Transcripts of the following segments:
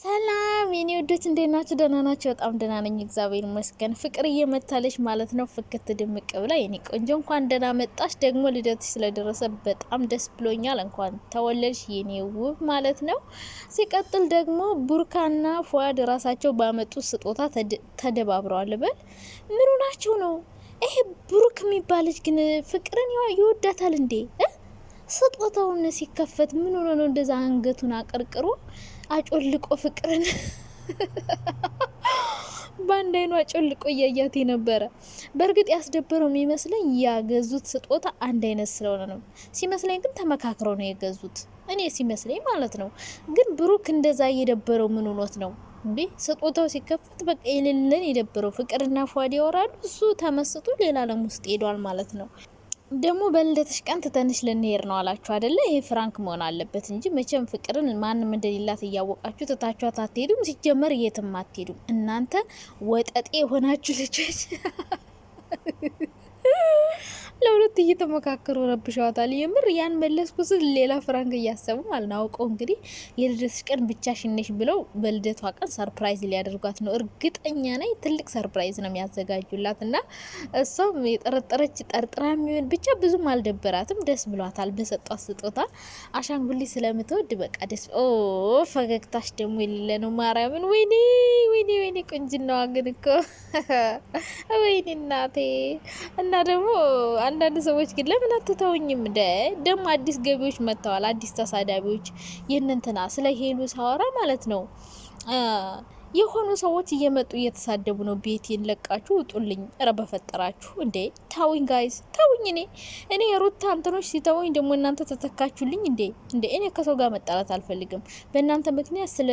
ሰላም የኔ ወዶች እንዴት ናችሁ? ደህና ናችሁ? በጣም ደህና ነኝ፣ እግዚአብሔር ይመስገን። ፍቅር እየመታለች ማለት ነው። ፍክት ድምቅ ብላ የኔ ቆንጆ እንኳን ደህና መጣሽ። ደግሞ ልደትሽ ስለደረሰ በጣም ደስ ብሎኛል። እንኳን ተወለድሽ የኔ ውብ ማለት ነው። ሲቀጥል ደግሞ ቡርካና ፉአድ ራሳቸው ባመጡት ስጦታ ተደባብረዋል። በል ምኑ ናቸው ነው? ይሄ ብሩክ የሚባል ልጅ ግን ፍቅርን ይወዳታል እንዴ? ስጦታውን ሲከፈት ምን ሆኖ ነው እንደዛ አንገቱን አቀርቅሮ አጮልቆ ፍቅርን በአንድ አይኑ አጮልቆ እያያት ነበረ። በእርግጥ ያስደበረው የሚመስለኝ ያገዙት ስጦታ አንድ አይነት ስለሆነ ነው። ሲመስለኝ ግን ተመካክረው ነው የገዙት። እኔ ሲመስለኝ ማለት ነው። ግን ብሩክ እንደዛ እየደበረው ምን ሆኖት ነው እንዴ? ስጦታው ሲከፈት በቃ የሌለን የደበረው ፍቅርና ፏድ ያወራሉ። እሱ ተመስጦ ሌላ ዓለም ውስጥ ሄዷል ማለት ነው። ደግሞ በልደትሽ ቀን ትተንሽ ልንሄድ ነው አላችሁ አይደለ? ይሄ ፍራንክ መሆን አለበት እንጂ መቼም ፍቅርን ማንም እንደሌላት እያወቃችሁ ትታችኋት አትሄዱም። ሲጀመር የትም አትሄዱም እናንተ ወጠጤ የሆናችሁ ልጆች። ለሁለት እየተመካከሩ ረብሸዋታል። የምር ያን መለስኩ ስል ሌላ ፍራንክ እያሰቡ ማለት አውቀው እንግዲህ የልደትሽ ቀን ብቻሽን ነሽ ብለው በልደቷ ቀን ሰርፕራይዝ ሊያደርጓት ነው። እርግጠኛ ነኝ ትልቅ ሰርፕራይዝ ነው የሚያዘጋጁላት እና እሷም የጠረጠረች ጠርጥራ የሚሆን ብቻ ብዙም አልደበራትም። ደስ ብሏታል በሰጧት ስጦታ። አሻንጉሊት ስለምትወድ በቃ ደስ ፈገግታሽ ደግሞ የሌለ ነው። ማርያምን ወይኔ ወይኔ ወይኔ ቁንጅናዋ ግን እኮ ወይኔ እናቴ። እና ደግሞ አንዳንድ ሰዎች ግን ለምን አትተውኝም? ደግሞ አዲስ ገቢዎች መጥተዋል፣ አዲስ ተሳዳቢዎች። ይህንንትና ስለ ሄሉ ሳወራ ማለት ነው የሆኑ ሰዎች እየመጡ እየተሳደቡ ነው። ቤቴን ለቃችሁ ውጡልኝ፣ እረ በፈጠራችሁ እንዴ ታውኝ ጋይስ ታውኝ። እኔ የሩታ እንትኖች ሲተውኝ ደግሞ እናንተ ተተካችሁልኝ እንዴ? እኔ ከሰው ጋር መጣላት አልፈልግም። በእናንተ ምክንያት ስለ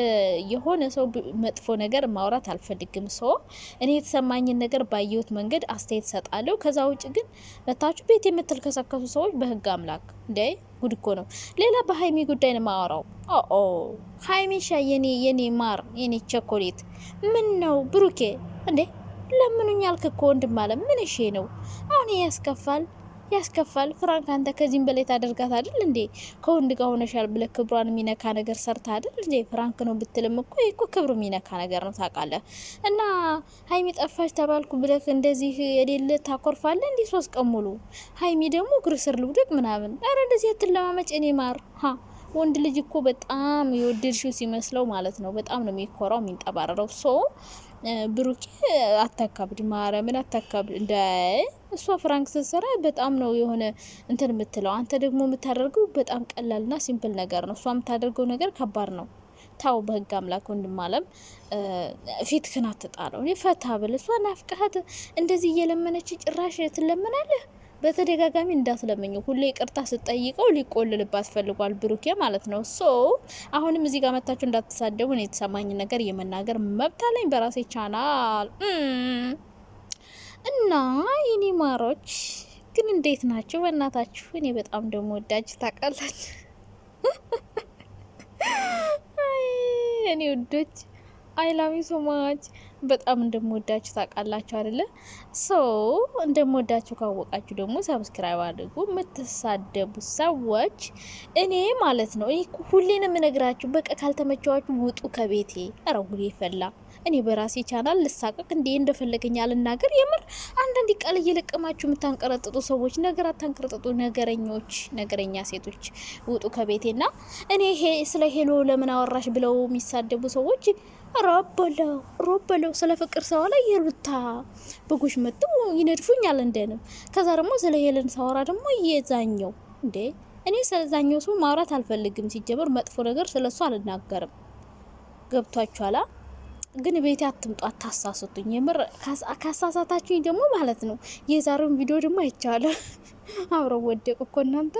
የሆነ ሰው መጥፎ ነገር ማውራት አልፈልግም። እኔ የተሰማኝን ነገር ባየሁት መንገድ አስተያየት ሰጣለሁ። ከዛ ውጭ ግን መታችሁ ቤት የምትልከሰከሱ ሰዎች በህግ አምላክ እንዴ ጉድ እኮ ነው። ሌላ በሀይሚ ጉዳይ ነው ማወራው። ሀይሚሻ የኔ ማር የኔ ቸኮሌት ምን ነው ብሩኬ እንዴ ለምኑኝ አልክ እኮ ወንድም አለ። ምን እሺ ነው አሁን? ያስከፋል። ፍራንክ አንተ ከዚህም በላይ ታደርጋት አይደል እንዴ? ከወንድ ጋር ሆነሻል ብለህ ክብሯን የሚነካ ነገር ሰርታ አይደል እንዴ? ፍራንክ ነው ብትልም እኮ ክብሩ የሚነካ ነገር ነው ታውቃለህ። እና ሀይሚ ጠፋች ተባልኩ ብለህ እንደዚህ የሌለ ታኮርፋለህ እንዴ? 3 ቀን ሙሉ ሀይሚ ደግሞ እግር ስር ልውደቅ ምናምን። ኧረ እንደዚህ አትለማመጭ። እኔ ማር ወንድ ልጅ እኮ በጣም የወደድሽው ሲመስለው ማለት ነው በጣም ነው የሚኮራው የሚንጠባረረው። ብሩኬ አታካብድ፣ ማርያምን አታካብድ። እንደ እሷ ፍራንክ ስትሰራ በጣም ነው የሆነ እንትን የምትለው። አንተ ደግሞ የምታደርገው በጣም ቀላልና ሲምፕል ነገር ነው። እሷ የምታደርገው ነገር ከባድ ነው። ታው በህግ አምላክ ወንድም አለም ፊት ክን አትጣለው። ፈታ ብል እሷ ናፍቃት እንደዚህ እየለመነች ጭራሽ ትለምናለህ። በተደጋጋሚ እንዳትለምኙ። ሁሌ ይቅርታ ስጠይቀው ሊቆልልባት ፈልጓል ብሩኬ ማለት ነው። አሁንም እዚህ ጋር መታችሁ እንዳትሳደቡ። ነው የተሰማኝ ነገር የመናገር መብት አለኝ በራሴ ቻናል እና የኔ ማሮች ግን እንዴት ናቸው በእናታችሁ? እኔ በጣም ደግሞ ወዳጅ ታውቃላችሁ እኔ ወዶች አይ ላቭ ዩ ሶ ማች በጣም እንደምወዳችሁ ታውቃላችሁ አይደለ? እንደምወዳችሁ ካወቃችሁ ደግሞ ሰብስክራይብ አድርጉ። የምትሳደቡ ሰዎች እኔ ማለት ነው ሁሌንም እነግራችሁ በቃ ካልተመቸዋችሁ ውጡ ከቤቴ። ኧረ ጉዴ ፈላ። እኔ በራሴ ቻናል ልሳቀቅ እንዴ እንደፈለገኝ አልናገር። የምር አንዳንድ ቃል እየለቀማችሁ የምታንቀረጥጡ ሰዎች ነገር አታንቀረጥጡ። ነገረኛ ሴቶች ውጡ ከቤቴና እኔ ስለ ሄሎ ለምን አወራሽ ብለው የሚሳደቡ ሰዎች ሮበለው ስለ ፍቅር ሰው ላይ የሩታ በጎሽ መጡ ይነድፉኛል እንደንም። ከዛ ደግሞ ስለ ሄለን ሳወራ ደግሞ የዛኛው እንዴ እኔ ስለዛኛው ሰው ማውራት አልፈልግም። ሲጀመር መጥፎ ነገር ስለሱ አልናገርም። ገብቷችኋላ? ግን ቤቴ አትምጡ፣ አታሳስቱኝ። የምር ካሳሳታችሁኝ ደግሞ ማለት ነው የዛሬውን ቪዲዮ ደግሞ አይቻለሁ። አብረው ወደቁ እኮ እናንተ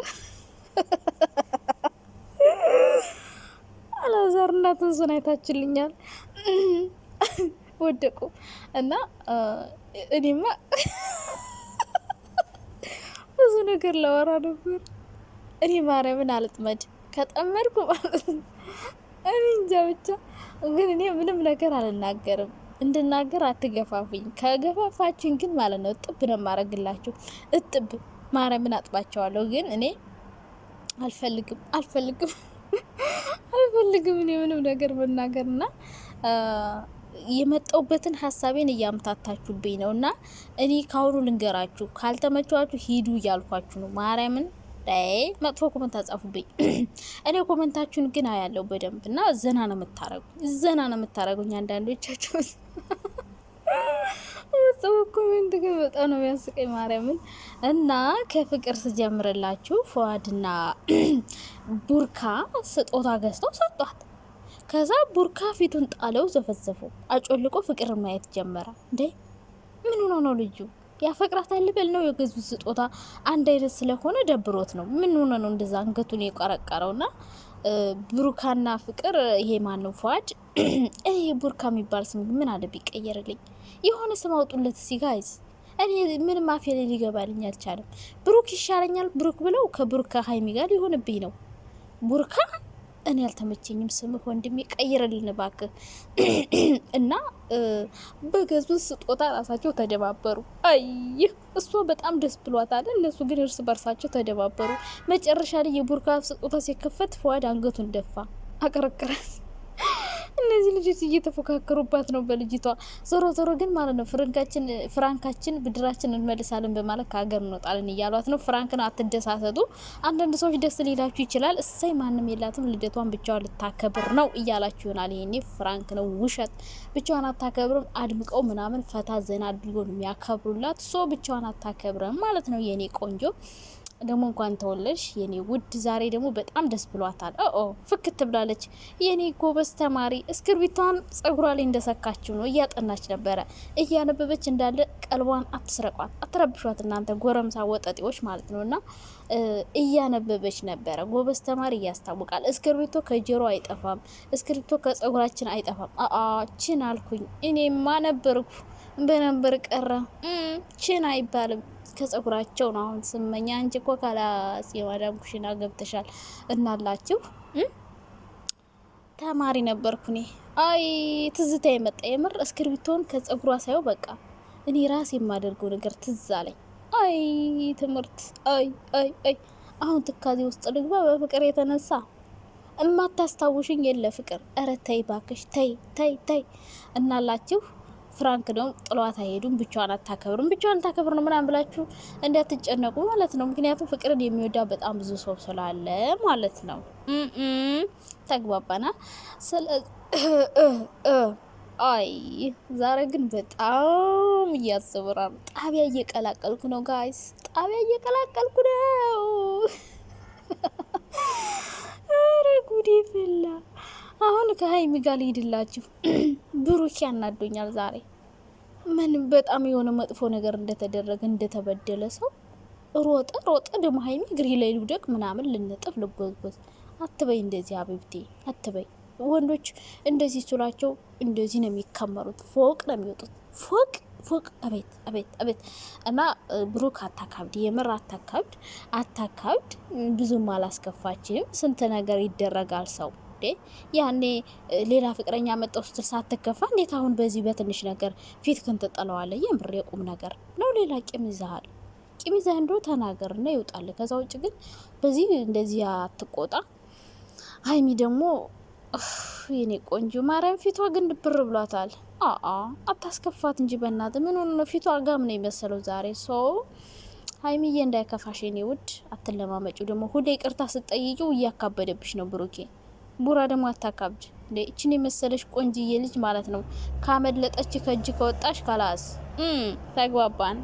አላዛር እና ትንሱን አይታችልኛል ወደቁ እና እኔማ ብዙ ነገር ላወራ ነበር። እኔ ማርያምን አልጥመድ ከጠመድኩ ማለት ነው እኔ እንጃ ብቻ። ግን እኔ ምንም ነገር አልናገርም። እንድናገር አትገፋፉኝ። ከገፋፋችሁኝ ግን ማለት ነው እጥብ ነው ማረግላችሁ። እጥብ ማርያምን አጥባቸዋለሁ። ግን እኔ አልፈልግም አልፈልግም እኔ ምንም ነገር መናገርና የመጣውበትን ሀሳቤን እያምታታችሁብኝ ነው። እና እኔ ካሁኑ ልንገራችሁ፣ ካልተመቻችሁ ሂዱ እያልኳችሁ ነው። ማርያምን መጥፎ ኮመንት አጻፉብኝ። እኔ ኮመንታችሁን ግን አያለው በደንብ እና ዘና ነው የምታረጉኝ አንዳንዶቻችሁ ሰው ኮሜንት ግን በጣም ነው የሚያስቀኝ ማርያምን። እና ከፍቅር ስጀምርላችሁ ፉአድና ቡርካ ስጦታ ገዝተው ሰጧት። ከዛ ቡርካ ፊቱን ጣለው፣ ዘፈዘፈው፣ አጮልቆ ፍቅር ማየት ጀመረ። እንዴ ምን ሆኖ ነው ልጁ? ያፈቅራታል ልበል ነው? የገዙት ስጦታ አንድ አይነት ስለሆነ ደብሮት ነው? ምን ሆኖ ነው እንደዛ አንገቱን የቀረቀረውና ቡርካና ፍቅር ይሄ ማን ነው ፉአድ? ይሄ ቡርካ የሚባል ስም ምን አለ ቢቀየርልኝ? የሆነ ስም አውጡለት ሲጋይዝ። እኔ ምንም አፌ ላይ ሊገባልኝ አልቻለም። ብሩክ ይሻለኛል ብሩክ ብለው ከቡርካ ሀይሚ ጋር ሊሆንብኝ ነው። ቡርካ እኔ ያልተመቸኝም ስምህ ወንድሜ ቀይረልን እባክህ። እና በገዙት ስጦታ ራሳቸው ተደባበሩ። አይ እሷ በጣም ደስ ብሏታል፣ እነሱ ግን እርስ በርሳቸው ተደባበሩ። መጨረሻ ላይ የቡርካ ስጦታ ሲከፈት ፉአድ አንገቱን ደፋ፣ አቀረቀረ። እነዚህ ልጆች እየተፎካከሩባት ነው በልጅቷ። ዞሮ ዞሮ ግን ማለት ነው ፍራንካችን ብድራችን እንመልሳለን በማለት ከሀገር እንወጣለን እያሏት ነው። ፍራንክን አትደሳሰቱ። አንዳንድ ሰዎች ደስ ሊላችሁ ይችላል። እሰይ ማንም የላትም ልደቷን ብቻዋን ልታከብር ነው እያላችሁ ይሆናል። ይሄኔ ፍራንክ ነው፣ ውሸት። ብቻዋን አታከብርም። አድምቀው ምናምን ፈታ ዘና አድርጎ ነው የሚያከብሩላት። ብቻዋን አታከብርም ማለት ነው የኔ ቆንጆ። ደግሞ እንኳን ተወለሽ የኔ ውድ። ዛሬ ደግሞ በጣም ደስ ብሏታል። ፍክት ብላለች የኔ ጎበዝ ተማሪ። እስክርቢቷን ጸጉሯ ላይ እንደሰካችው ነው፣ እያጠናች ነበረ፣ እያነበበች እንዳለ። ቀልቧን አትስረቋት፣ አትረብሿት እናንተ ጎረምሳ ወጠጤዎች ማለት ነው። እና እያነበበች ነበረ። ጎበዝ ተማሪ ያስታውቃል። እስክርቢቶ ከጆሮ አይጠፋም፣ እስክርቢቶ ከጸጉራችን አይጠፋም። ችን አልኩኝ እኔማ ነበርኩ በነበር ቀረ። ችን አይባልም ከጸጉራቸው ነው። አሁን ስመኛ አንቺ እኮ ካላስ የማዳም ኩሽና ገብተሻል እናላችሁ። ተማሪ ነበርኩ እኔ። አይ ትዝታ የመጣ የምር እስክርቢቶን ከጸጉሯ ሳይው በቃ እኔ ራሴ የማደርገው ነገር ትዝ አለኝ። አይ ትምህርት አይ አይ አይ አሁን ትካዜ ውስጥ ልግባ በፍቅር የተነሳ እማታስታውሽኝ የለ ፍቅር። ኧረ ተይ ባክሽ ተይ ተይ ተይ እናላችሁ። ፍራንክ ነው ጥሏት አይሄዱም። ብቻዋን አታከብርም። ብቻዋን ታከብር ነው ምናምን ብላችሁ እንዳትጨነቁ ማለት ነው። ምክንያቱም ፍቅርን የሚወዳ በጣም ብዙ ሰው ስላለ ማለት ነው። ተግባባና አይ ዛሬ ግን በጣም እያስብራል። ጣቢያ እየቀላቀልኩ ነው ጋይስ፣ ጣቢያ እየቀላቀልኩ ነው። አረ ጉዴ ፈላ። አሁን ከሀይሚ ጋር ልሂድላችሁ። ብሩክ ያናዶኛል ዛሬ። ምን በጣም የሆነ መጥፎ ነገር እንደተደረገ እንደተበደለ ሰው ሮጠ ደግሞ ሀይሚ እግሬ ላይ ልውደቅ ምናምን ልንጥፍ ልጎዝጎዝ አትበይ። እንደዚህ አብብቴ አትበይ። ወንዶች እንደዚህ ስላቸው እንደዚህ ነው የሚከመሩት፣ ፎቅ ነው የሚወጡት። ፎቅ አቤት አቤት አቤት። እና ብሩክ አታካብድ፣ የምር አታካብድ። ብዙም አላስከፋችም። ስንት ነገር ይደረጋል ሰው ያኔ ሌላ ፍቅረኛ መጣው ስትል ሳትከፋ እንዴት አሁን በዚህ በትንሽ ነገር ፊት ክን ትጠለዋለህ? የምር የቁም ነገር ነው። ሌላ ቂም ይዘሃል፣ ቂም ይዘህ እንደው ተናገር እና ይውጣል። ከዛ ውጭ ግን በዚህ እንደዚህ አትቆጣ። ሀይሚ ደግሞ የኔ ቆንጆ ማርያም ፊቷ ግን ድብር ብሏታል። አታስከፋት እንጂ በእናትህ ምን ሆነ ነው? ፊቷ ጋም ነው የመሰለው ዛሬ። ሀይሚዬ እንዳይከፋሽ የኔ ውድ፣ አትለማመጪው ደግሞ ሁሌ ይቅርታ ስትጠይቂው እያካበደብሽ ነው ብሩኬ። ቡራ ደግሞ አታካብድ እንዴ! እቺን የመሰለሽ ቆንጅዬ ልጅ ማለት ነው ካመለጠች ከእጅ ከወጣሽ ካላስ ተግባባን።